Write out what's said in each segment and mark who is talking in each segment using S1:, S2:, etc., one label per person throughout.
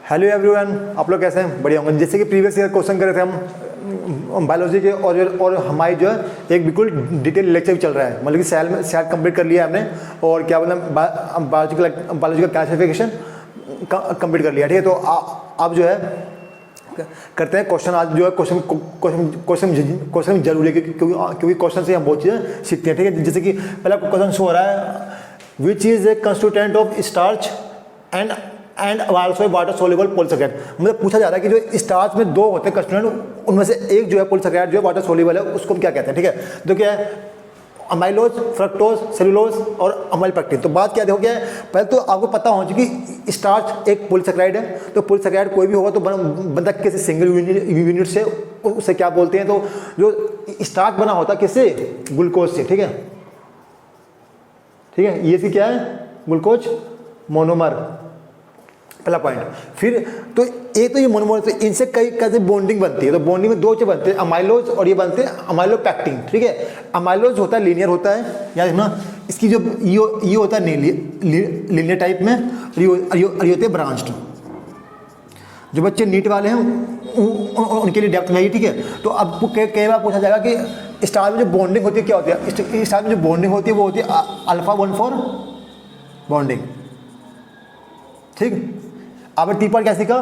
S1: Hello everyone, आप लोग कैसे हैं? बढ़िया होंगे। जैसे कि प्रीवियस ईयर क्वेश्चन कर रहे थे हम बायोलॉजी के, और हमारी जो है एक बिल्कुल डिटेल लेक्चर भी चल रहा है। मतलब कि सेल कंप्लीट कर लिया हमने, और क्या बोलते हैं बायोलॉजिकल क्लासिफिकेशन कंप्लीट कर लिया। ठीक है, तो आप जो है करते हैं क्वेश्चन। आज जो है क्वेश्चन जरूरी है, क्योंकि क्वेश्चन से हम बहुत चीज़ें सीखते हैं। ठीक है, जैसे कि पहला क्वेश्चन शो हो रहा है, which is a constituent of starch and also water soluble polysaccharide. मतलब पूछा जा रहा है कि जो स्टार्च में दो होते हैं कंस्टिट्यूएंट, उनमें से एक जो है पॉलीसैकेराइड जो है वाटर सोल्यूबल है, उसको हम क्या कहते हैं? ठीक है, तो क्या है? अमाइलोज, फ्रक्टोज, सेलुलोज और अमाइलोपेक्टिन। तो बात क्या देखो क्या है, पहले तो आपको पता होना चाहिए कि स्टार्च एक पॉलीसैकेराइड है। तो पॉलीसैकेराइड कोई भी होगा तो बनता किसी सिंगल यूनिट से, उसे क्या बोलते हैं? तो जो स्टार्च बना होता है किससे? ग्लूकोज से। ठीक है, ठीक है, ये क्या है? ग्लूकोज मोनोमर, पहला पॉइंट। फिर तो एक तो ये मोनोमर, तो इनसे कई कैसे बॉन्डिंग बनती है। तो बॉन्डिंग में दो चीज बनते हैं, अमाइलोज और ये बनते हैं अमाइलोपेक्टिन। ठीक है, अमाइलोज होता है लीनियर होता है, याद रखना। इसकी जो ये होता है लीनियर टाइप में, और ये होते हैं ब्रांच्ड। जो बच्चे नीट वाले हैं उनके लिए डेप्थ में है। ठीक है, तो अब कई बार पूछा जाएगा कि स्टार में जो बॉन्डिंग होती है क्या होती है? स्टार में जो बॉन्डिंग होती है वो होती है अल्फा 1,4 बॉन्डिंग। ठीक, अब टी पर क्या सीखा?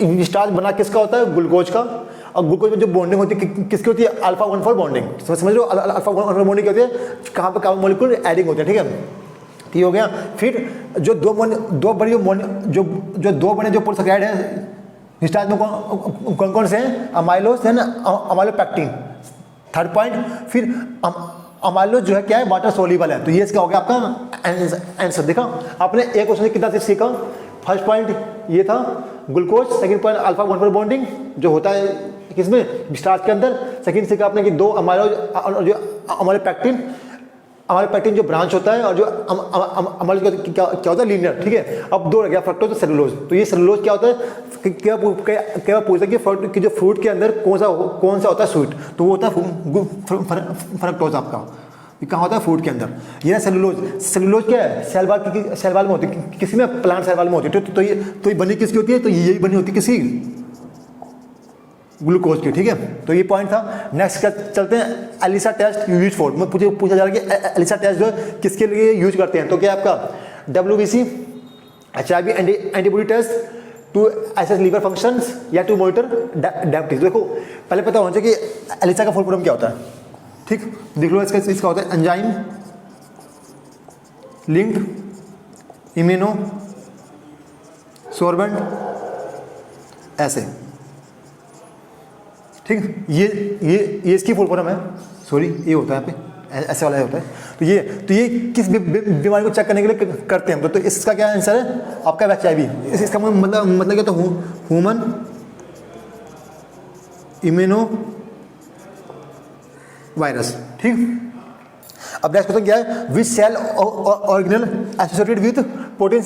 S1: स्टार्च बना किसका होता है? ग्लूकोज का। और ग्लूकोज में जो बॉन्डिंग होती है किसकी होती है? Alpha 1,4 bonding. समझ लो, अल्फा 1,4 बॉन्डिंग क्या होती है? कहाँ पे कार्बन मॉलिक्यूल एडिंग होते हैं। ठीक है, ठीक हो गया। फिर जो दो बने जो पॉलीसैकेराइड है स्टार्च में कौन कौन से हैं? Amylose and amylopectin. Third point, फिर अमाइलोज जो है क्या है? वाटर सोल्यूबल है। तो ये इसका हो गया आपका आंसर। देखा आपने एक क्वेश्चन कितना से सीखा? फर्स्ट पॉइंट ये था glucose, second point alpha 1,4 bonding जो होता है किसमें? स्टार्च के अंदर। सेकंड सीखा आपने कि दो अमाइलोज और जो अमाइलोपेक्टिन जो ब्रांच होता है, और जो अमाइलोज क्या होता है? लीनियर। ठीक है, अब दो रह गया, फ्रक्टोज और सेलुलोज। तो ये सेलुलोज क्या होता है? क्या पूछता है कि जो फ्रूट के अंदर कौन सा होता है स्वीट? तो वो होता है फ्रक्टोज आपका। ये कहाँ होता है? फ्रूट के अंदर। ये सेलुलोज, सेलुलोज क्या है? सेल वाल में होती है, किसी में प्लांट सेल वाल में होती है। तो ये बनी किसकी होती है? तो यही बनी होती है किसी ग्लूकोज की। ठीक है, तो ये पॉइंट था। नेक्स्ट चलते हैं, एलिसा टेस्ट यूज फॉर। मैं पूछा जा रहा है कि एलिसा टेस्ट जो है किसके लिए यूज करते हैं? तो क्या आपका WBC, HIV antibody test to assess liver functions या टू मॉनिटर डायबिटीज। देखो पहले पता होना चाहिए कि एलिसा का फुल फॉर्म क्या होता है। ठीक, देख लो इसका होता है एंजाइम लिंक्ड इम्यूनो सोर्बेंट ऐसे। ठीक, ये इसकी फुल फॉर्म है। सॉरी, ये होता है यहाँ पे ऐसे वाला होता है। तो ये किस बीमारी को चेक करने के लिए करते हैं? तो इसका क्या आंसर है आपका? HIV। इसका मतलब क्या? तो ह्यूमन इम्यूनो वायरस। ठीक, अब नेक्स्ट क्वेश्चन क्या है? Which cell organelle associated with protein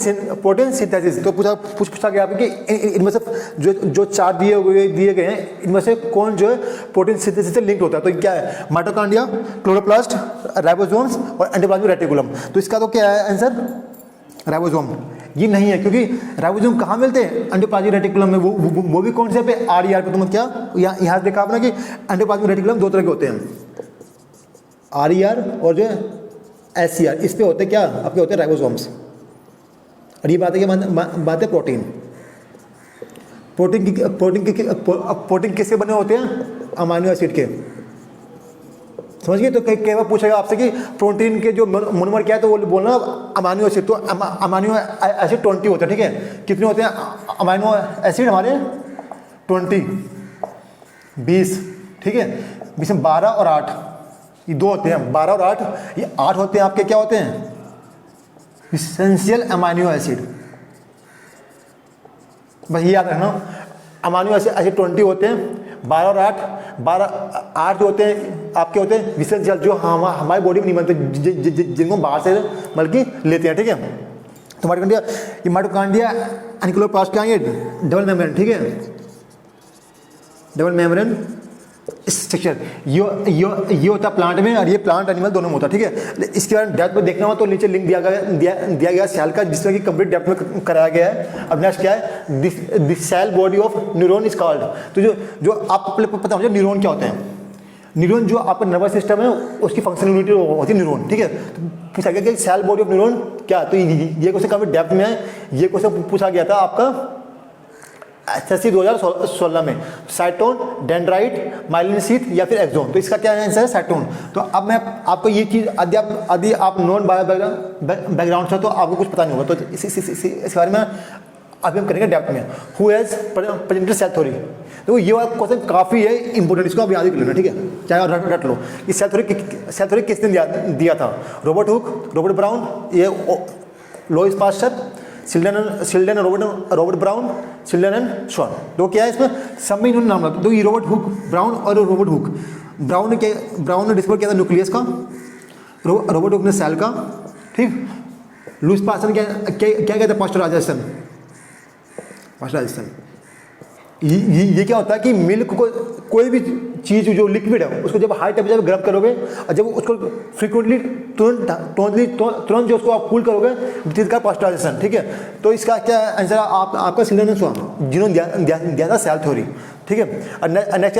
S1: synthesis. तो पूछा गया कि इनमें से जो चार दिए गए हैं, इनमें से कौन जो है प्रोटीन सिंथेसिस से लिंक्ड होता है? तो क्या है? माइटोकॉन्ड्रिया, क्लोरोप्लास्ट, राइबोसोम्स और एंडोप्लाज्मिक रेटिकुलम। तो इसका तो क्या है आंसर? राइबोसोम। ये नहीं है, क्योंकि राइबोसोम कहाँ मिलते हैं? एंडोप्लाज्मिक रेटिकुलम में। वो भी कौन से पे? RER पे। तुम क्या यहाँ देखा आपने कि एंडोप्लाज्मिक रेटिकुलम दो तरह के होते हैं, RER और जो है SCR। इस पे होते क्या? आपके होते हैं राइबोसोम्स। और ये बात है बात है प्रोटीन किसके बने होते हैं? अमाइनो एसिड के। समझ गए? तो कई बार पूछेगा आपसे कि प्रोटीन के जो मोनोमर क्या है, तो वो बोलना अमाइनो एसिड। तो अमाइनो एसिड 20 होते हैं। ठीक है, कितने होते हैं अमाइनो एसिड हमारे? 20। ठीक है, 20 में 12 और 8, ये दो होते हैं। 12 और 8, ये 8 होते हैं आपके क्या होते हैं? Essential amino acid. बस ये याद रखना, अमाइनो एसिड 20 होते हैं। 12 और 8 जो होते हैं आपके होते हैं इसेंशियल, जो हमारी बॉडी में नहीं बनते, जिनको बाहर से बल्कि लेते हैं। ठीक है, तो माइटोकॉन्ड्रिया एंड क्लोरोप्लास्ट क्या है? Double membrane. ठीक है, डबल मेम्ब्रेन स्ट्रक्चर ये होता है प्लांट में, और ये प्लांट एनिमल दोनों में होता है, ठीक है। इसके बाद डेप्थ में देखना हो तो नीचे लिंक दिया गया सेल का, जिसमें कि कंप्लीट डेप्थ में कराया गया है। अब नेक्स्ट क्या है, this cell body of neuron is called. तो जो आपको पहले पता होना चाहिए न्यूरॉन क्या होते हैं। न्यूरॉन जो आपका नर्वस सिस्टम है उसकी फंक्शनल यूनिट होती है न्यूरॉन, ठीक है। तो पूछा गया कि सेल बॉडी ऑफ न्यूरॉन क्या, तो ये क्वेश्चन काफी डेप्थ में है। ये क्वेश्चन पूछा गया था आपका SSC 2016 में, साइटोन, डेंड्राइट, माइलिन शीथ या फिर एक्सोन। तो इसका क्या आंसर है, साइटोन। तो अब मैं आपको ये चीज़ यदि आप नॉन बायो बैकग्राउंड से तो आपको कुछ पता नहीं होगा, तो इस बारे में अभी हम करेंगे डेप्थ में। Who has presented cell theory. तो ये वाला क्वेश्चन काफ़ी है इंपॉर्टेंट, इसको आप याद ही कर लेना, ठीक है, चाहे रट लो। ये सेल थ्योरी किसने दिया था, रॉबर्ट हुक, रॉबर्ट ब्राउन, ये Louis Pasteur, Schleiden Robert Brown, Schleiden and Schwann. तो क्या है इसमें सब में इन्होंने नाम रखा। तो ये रॉबर्ट हुक, ब्राउन और रॉबर्ट हुक। ब्राउन ने डिस्कवर किया था न्यूक्लियस का, रॉबर्ट हुक ने सेल का, ठीक। लुईस पास्चर क्या कहता है, पास्चराइजेशन। ये क्या होता है कि मिल्क को, कोई भी चीज़ जो लिक्विड है उसको जब हाई टेम्परेचर पर गर्म करोगे और जब उसको फ्रीक्वेंटली तुरंत जो उसको आप कूल करोगे, दिस इज कॉल्ड पास्चराइजेशन, ठीक है। तो इसका क्या आंसर आपका शिल्डन एंड शॉन, जिन्होंने दिया था सेल थ्योरी, ठीक है। और नेक्स्ट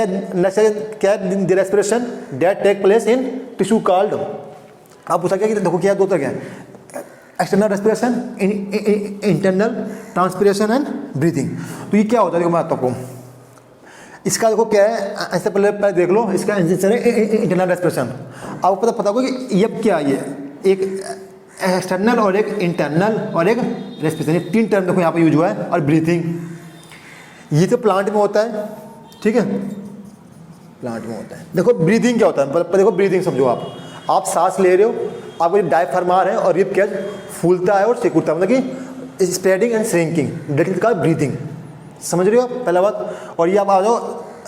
S1: क्या है, the respiration that take place in tissue called. आप पूछा क्या कि देखो क्या दो तरह है, external respiration, internal transpiration and breathing. तो ये क्या होता है, देखो मैं आता हूँ इसका, देखो क्या है, ऐसे पहले देख लो। इसका आंसर है इंटरनल रेस्पिरेशन। आपको पता होगा कि ये क्या है, ये एक एक्सटर्नल और एक इंटरनल और एक रेस्पिरेशन, ये तीन टर्म देखो यहाँ पे यूज हुआ है। और ब्रीथिंग ये तो प्लांट में होता है, ठीक है, प्लांट में होता है। देखो ब्रीथिंग क्या होता है, देखो ब्रीथिंग समझो, आप सांस ले रहे हो, आपको जो डायफ्राम है और रिब कैच फूलता है और सिकुड़ता है, मतलब कि spreading and shrinking, that is called breathing. समझ रहे हो पहला बात। और ये आप आ जाओ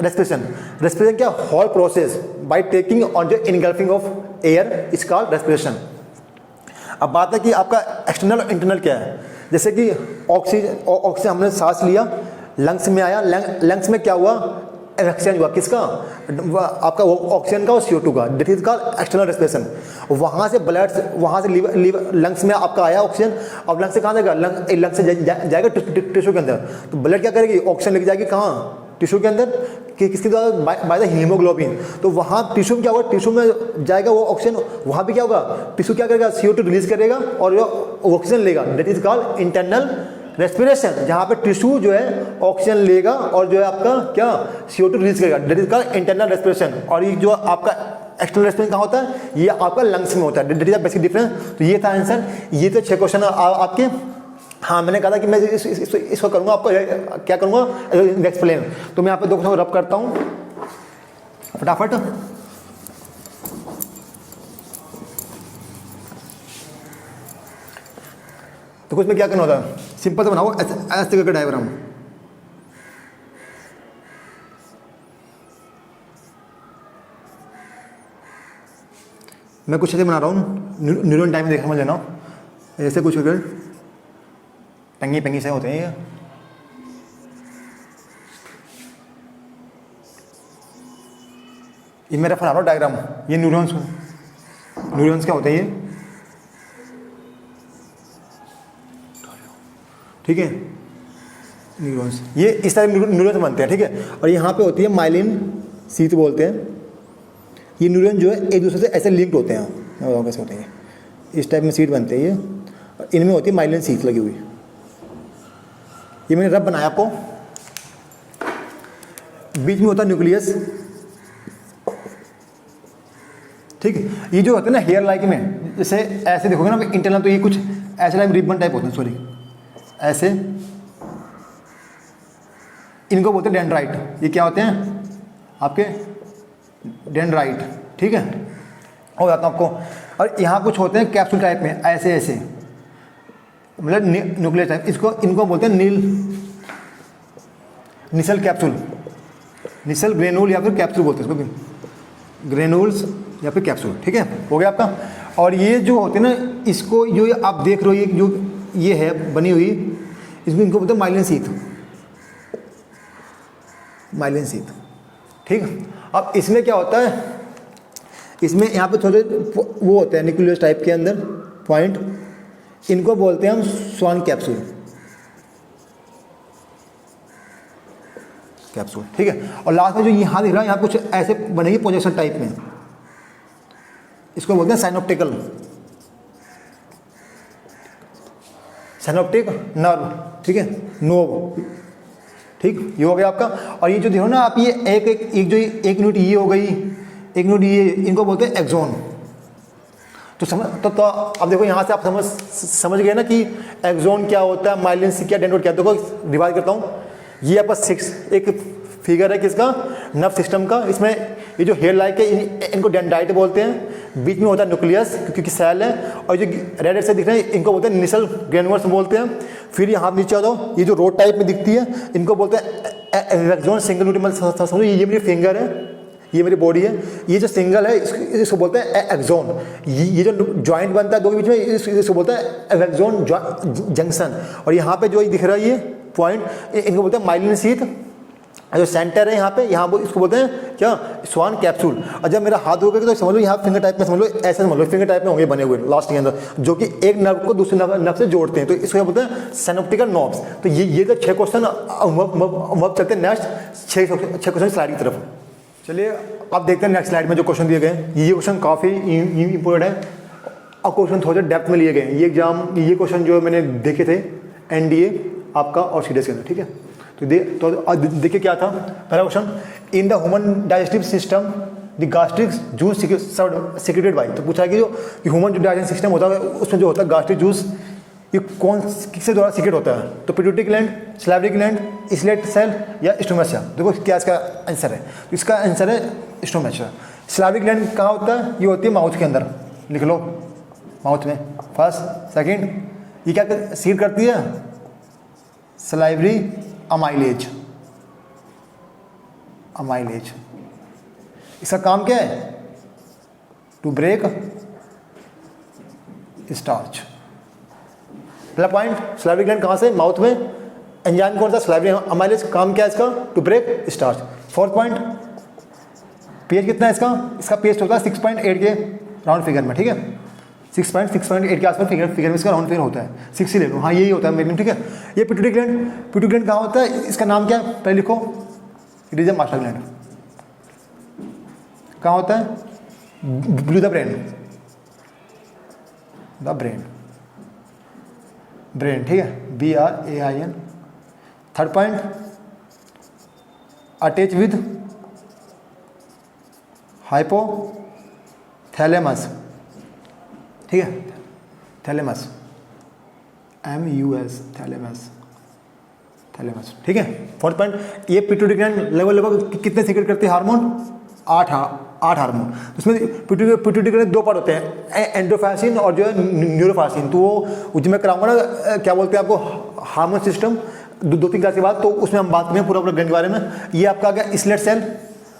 S1: रेस्पिरेशन। रेस्पिरेशन क्या, whole process by taking on the engulfing of air is called respiration. अब बात है कि आपका एक्सटर्नल और इंटरनल क्या है। जैसे कि ऑक्सीजन हमने सांस लिया, लंग्स में आया, लंग्स में क्या हुआ, एक्सचेंज हुआ, किसका, आपका ऑक्सीजन का और CO2 का, that is called external respiration. वहाँ से ब्लड, वहाँ से लीवर लंग्स में आपका आया ऑक्सीजन, अब लंग्स से कहाँ जाएगा, लंग्स से जाएगा टिश्यू के अंदर। तो ब्लड क्या करेगी, ऑक्सीजन लेके जाएगी कहाँ, टिश्यू के अंदर, कि किसके द्वारा, बाय द हीमोग्लोबिन। तो वहाँ टिश्यू में क्या होगा, टिश्यू में जाएगा वो ऑक्सीजन, वहाँ भी क्या होगा, टिश्यू क्या करेगा, CO2 रिलीज करेगा और ऑक्सीजन लेगा, that is called internal respiration. जहाँ पे टिश्यू जो है ऑक्सीजन लेगा और जो है आपका क्या, CO2 रिलीज करेगा, that is called internal respiration. और ये जो आपका एक्सटर्नल रेस्पिरेशन कहाँ होता है, ये आपका लंग्स में होता है, that is the basic difference. तो ये था आंसर। ये तो 6 क्वेश्चन आपके। हाँ, मैंने कहा था कि मैं इसको करूँगा, आपको क्या करूँगा, एक्सप्लेन। तो मैं यहाँ पे 2 क्वेश्चन रब करता हूँ फटाफट। तो कुछ में क्या करना होता है, सिंपल से बनाओ ऐसे करके डायग्राम। मैं कुछ ऐसे बना रहा हूँ, न्यूरॉन टाइम देख समझ लेना, ऐसे कुछ अगर टंगी पंगी से होते हैं ये मेरा बना रहा हूँ डायग्राम। ये न्यूरॉन्स क्या होते हैं ये, ठीक है, न्यूरॉन्स, ये इस तरह न्यूरॉन्स बनते हैं, ठीक है। और यहाँ पे होती है माइलिन शीथ बोलते हैं। ये न्यूरॉन जो है एक दूसरे से ऐसे लिंक्ड होते हैं, मैं बताऊँ कैसे होते हैं, इस टाइप में शीट बनते हैं ये, और इनमें होती है माइलिन शीथ लगी हुई। ये मैंने रब बनाया आपको, बीच में होता है न्यूक्लियस, ठीक। ये जो होते हैं ना हेयर लाइक में, जैसे ऐसे देखोगे ना इंटरनल, तो ये कुछ ऐसे लाइक रिबन टाइप होते हैं, सॉरी ऐसे, इनको बोलते हैं डेंड्राइट। ये क्या होते हैं आपके, डेंड्राइट, ठीक है, हो जाता है आपको। और यहाँ कुछ होते हैं कैप्सूल टाइप में, ऐसे ऐसे, मतलब न्यूक्लियस टाइप, इनको बोलते हैं निसल कैप्सूल, निसल ग्रेनुल या फिर कैप्सूल बोलते हैं इसको भी, ग्रेनुल्स या फिर कैप्सूल, ठीक है, हो गया आपका। और ये जो होते हैं ना, इसको जो आप देख रहे हो, जो ये है बनी हुई, इसमें इनको बोलते हैं माइलिन शीथ, माइलिन शीथ, ठीक। अब इसमें क्या होता है, इसमें यहाँ पे थोड़े वो होते हैं न्यूक्लियस टाइप के अंदर पॉइंट, इनको बोलते हैं हम स्वान कैप्सूल, कैप्सूल, ठीक है। और लास्ट में जो यहाँ दिख रहा है, यहाँ कुछ ऐसे बनेगी प्रोजेक्शन टाइप में, इसको बोलते हैं साइनोप्टिकल, साइनोप्टिक नर्व, ठीक है, नोब, ठीक, ये हो गया आपका। और ये जो देखो ना आप, ये एक जो एक यूनिट ये हो गई, एक यूनिट ये, इनको बोलते हैं एक्सोन। तो समझ तो अब देखो यहाँ से आप समझ गए ना कि एक्सोन क्या होता है, माइलिन सी क्या, डेंड्रोट क्या। देखो रिवाइज करता हूँ, ये आपका 6 एक फिगर है किसका, नर्व सिस्टम का। इसमें ये जो हेयर लाइक है इनको डेंड्राइट बोलते हैं, बीच में होता है न्यूक्लियस क्योंकि सेल है, और जो रेड से दिख रहे हैं इनको बोलते हैं निसल ग्रेनुलर्स बोलते हैं। फिर यहाँ नीचे आ जाओ, ये जो रोड टाइप में दिखती है इनको बोलते हैं एक्सोन सिंगल यूनिट। मतलब समझो ये मेरी फिंगर है, ये मेरी बॉडी है, ये जो सिंगल है इसको बोलते हैं एक्सोन। ये जो जॉइंट बनता है दो के बीच में इसको बोलते हैं एक्सोन जंक्शन। और यहाँ पे जो दिख रहा है ये पॉइंट, इनको बोलते हैं माइलिन शीथ। जो सेंटर है यहाँ पे, यहाँ इसको बोलते हैं क्या, स्वान कैप्सूल। और जब मेरा हाथ होगा तो समझ लो यहाँ फिंगर टाइप में, समझ लो ऐसे समझ लो फिंगर टाइप में होंगे बने हुए लास्ट के अंदर, जो कि एक नर्व को दूसरे नर्व से जोड़ते हैं, तो इसको बोलते हैं साइनोप्टिकल नर्व्स। तो ये तो 6 क्वेश्चन अब चलते हैं नेक्स्ट 6 क्वेश्चन स्लाइड की तरफ। चलिए अब देखते हैं नेक्स्ट स्लाइड में जो क्वेश्चन दिए गए। ये क्वेश्चन काफ़ी इंपॉर्टेंट है और क्वेश्चन थोड़े डेप्थ में लिए गए हैं। ये एग्जाम, ये क्वेश्चन जो मैंने देखे थे NDA आपका और सीडीएस के अंदर, ठीक है। तो देखिए क्या था पहला question, in the human digestive system the gastric juice secreted by. तो पूछा कि जो ह्यूमन जो डाइजेस्टिव सिस्टम होता है उसमें जो होता है गास्ट्रिक जूस, ये कौन किसके द्वारा सीक्रेट होता है। तो pituitary gland, salivary gland, islet cell या स्टोमेचा। देखो क्या इसका आंसर है, तो इसका आंसर है स्टोमेचा। सैलिवरी ग्लैंड कहाँ होता है, ये होती है माउथ के अंदर, लिख लो माउथ में, फर्स्ट सेकंड। ये क्या सीक्रेट करती है, सलाइवरी अमाइलेज, अमाइलेज। इसका काम क्या है, टू ब्रेक स्टार्च। पहला पॉइंट, सलाइवरी ग्लैंड कहाँ से, माउथ में। एंजाइम कौन सा, सलाइवरी अमाइलेज। काम क्या है इसका, to break starch. Fourth point, pH कितना है इसका, इसका पीएच होता है 6.8 के राउंड फिगर में, ठीक है, 6.8 के आसपास फिगर में इसका राउंड फिगर होता है, 6 ही ले लो, हाँ यही होता है मेरे, ठीक है। ये पिट्यूटरी ग्लैंड कहाँ होता है, इसका नाम क्या है, पहले लिखो, it is a master gland. कहाँ होता है, below the brain, the brain, brain, ठीक है, BRAIN। Third point, attach with hypothalamus, ठीक है, थैलेमस, MUS, थैलेमस, थैलेमस, ठीक है। फोर्थ पॉइंट, ये पिट्यूटरी ग्लैंड लगभग कितने सीक्रेट करते हैं हार्मोन, 8 हार्मोन। उसमें पिट्यूटरी ग्लैंड 2 पार्ट होते हैं, एंडोफासिन और जो है न्यूरोफासिन। तो वो जो मैं कराऊंगा ना, क्या बोलते हैं आपको, हार्मोन सिस्टम 2-3 क्लास के बाद, तो उसमें हम बात करें पूरा ग्लैंड के बारे में। ये आपका आ गया इसलेट सेल,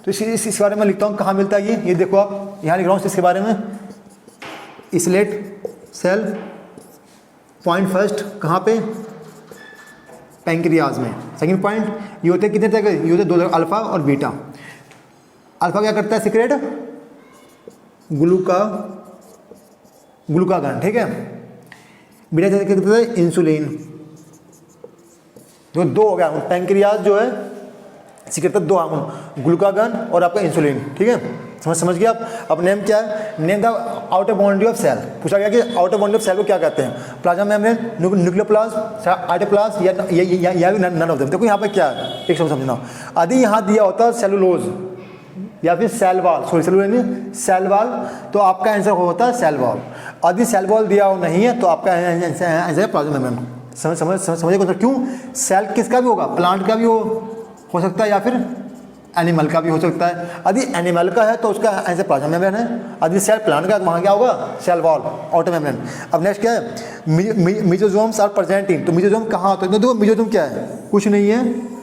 S1: तो इस बारे में लिखता हूँ, कहाँ मिलता है ये देखो आप, यहाँ लिख रहा हूँ इसके बारे में, इसलेट सेल। पॉइंट फर्स्ट कहाँ पे, पैंक्रियाज में। सेकंड पॉइंट, ये होते हैं कितने तरह के, ये होते हैं 2 तरह, अल्फा और बीटा। अल्फा क्या करता है, सीक्रेट ग्लूकागन, ठीक है। बीटा क्या करता है, इंसुलिन। जो 2 हो गया, पैंक्रियाज जो है सीक्रेट 2 हार्मोन, ग्लूकागन और आपका इंसुलिन, ठीक है। समझ गया आप। अब नेम क्या है, name the outer boundary of cell. पूछा गया कि आउटर बाउंड्री ऑफ सेल को क्या कहते हैं, प्लाज्मा मेम्ब्रेन, न्यूक्लियोप्लाज्म, साइटोप्लाज्म या नन ऑफ देम। देखो यहाँ पे क्या है, एक शब्द समझना। यदि यहाँ दिया होता है सेलुलोज या फिर cell wall, sorry cell wall, तो आपका आंसर होता है सेल वॉल। यदि सेल वॉल दिया हो नहीं है तो आपका आंसर है प्लाज्मा मेम्ब्रेन। समझिए कौन सा, क्यों, सेल किसका भी होगा, प्लांट का भी हो सकता है या फिर एनिमल का भी हो सकता है। यदि एनिमल का है तो उसका आंसर प्लाज्मा मेम्ब्रेन है, यदि सेल प्लांट का है तो वहाँ क्या होगा, सेल वॉल, आउटर मेम्ब्रेन। अब नेक्स्ट क्या है, मीजोजोम्स आर प्रेजेंट इन। तो मीजोजोम कहाँ होता है, तो देखो मीजोजोम क्या है, कुछ नहीं है,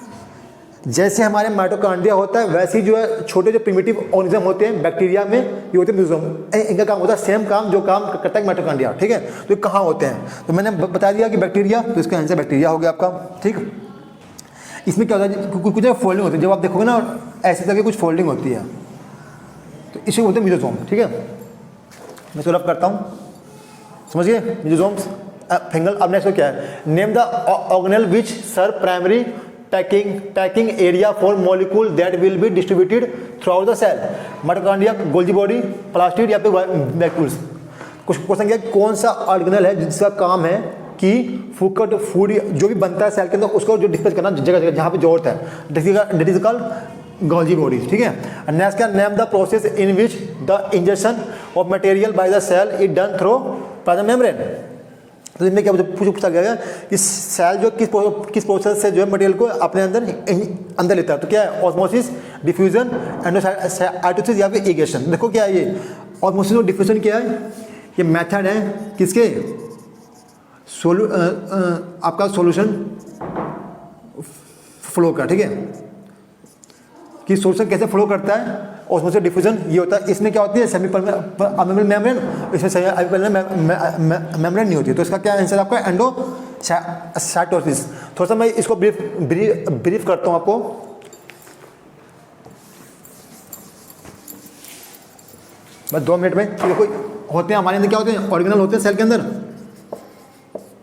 S1: जैसे हमारे माइटोकॉन्ड्रिया होता है वैसे ही जो है छोटे जो प्रिमिटिव ऑर्गेनिज्म होते हैं बैक्टीरिया में, ये होते हैं मीजोजोम। इनका काम होता है सेम काम जो काम करता है माइटोकॉन्ड्रिया, ठीक है। तो ये कहाँ होते हैं, तो मैंने बता दिया कि बैक्टीरिया, तो इसका आंसर बैक्टीरिया हो गया आपका, ठीक। इसमें क्या होता है, कुछ फोल्डिंग होती है, जब आप देखोगे ना ऐसे तरह की कुछ फोल्डिंग होती है, तो इसे बोलते हैं मिजोसोम। ठीक है, मैं इसको रब करता हूँ, समझ गए मिजोसोम्स फंगल। अब नेक्स्ट क्या है, name the organelle which serve primary packing area for molecule that will be distributed through out the cell, mitochondria, Golgi body, plastid या फिर वैक्यूल्स। कुछ क्वेश्चन क्या है, कौन सा ऑर्गेनेल है जिसका काम है कि फूड जो भी बनता है सेल के अंदर उसको जो डिस्पेच करना जगह जगह जहाँ पे जरूरत है, that is called Golgi bodies. ठीक है, नेक्स्ट क्या, name the process in which the injection of material by the cell is done through plasma membrane. तो इसमें क्या पूछा गया कि सेल जो किस प्रोसेस से जो है मटेरियल को अपने अंदर लेता है, तो क्या है, ऑस्मोसिस, डिफ्यूजन, एंडोसाइटोसिस या फिर इरिगेशन। देखो क्या है ये ऑस्मोसिस और डिफ्यूजन क्या है, ये मेथड है किसके, आपका सॉल्यूशन फ्लो का। ठीक है, कि सॉल्यूशन कैसे फ्लो करता है, ऑस्मोसिस डिफ्यूजन ये होता है। इसमें क्या होती है, सेमी परमेबल मेम्ब्रेन, इसमें सेमी परमेबल मेम्ब्रेन नहीं होती है। तो इसका क्या आंसर आपका एंडोसाइटोसिस। थोड़ा सा मैं इसको ब्रीफ करता हूँ आपको। बस 2 मिनट में। देखो होते हैं हमारे अंदर, क्या होते हैं, ऑर्गेनल होते हैं सेल के अंदर,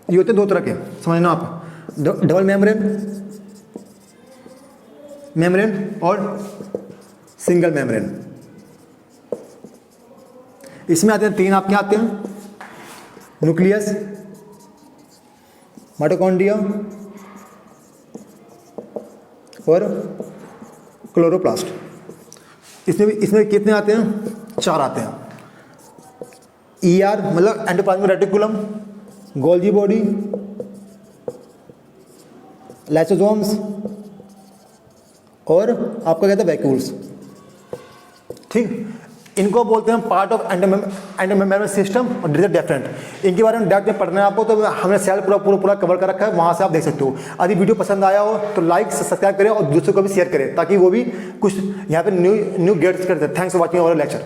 S1: ये होते हैं 2 तरह के, समझना आप, डबल मेम्ब्रेन और सिंगल मेम्ब्रेन। इसमें आते हैं 3, आपके आते हैं न्यूक्लियस, माइटोकॉन्ड्रिया और क्लोरोप्लास्ट। इसमें कितने आते हैं, 4 आते हैं। ER मतलब endoplasmic reticulum, Golgi body, lysosomes और आपका कहता है वैक्यूल्स। ठीक, इनको बोलते हैं पार्ट ऑफ एंडोमेम्ब्रेन सिस्टम और डिफरेंट। इनके बारे में डेप्थ में पढ़ना है आपको, तो हमने सेल पूरा कवर कर रखा है, वहाँ से आप देख सकते हो। यदि वीडियो पसंद आया हो तो लाइक सब्सक्राइब करें और दूसरों को भी शेयर करें, ताकि वो भी कुछ यहाँ पे न्यू गेट्स करते हैं। Thanks for watching our lecture.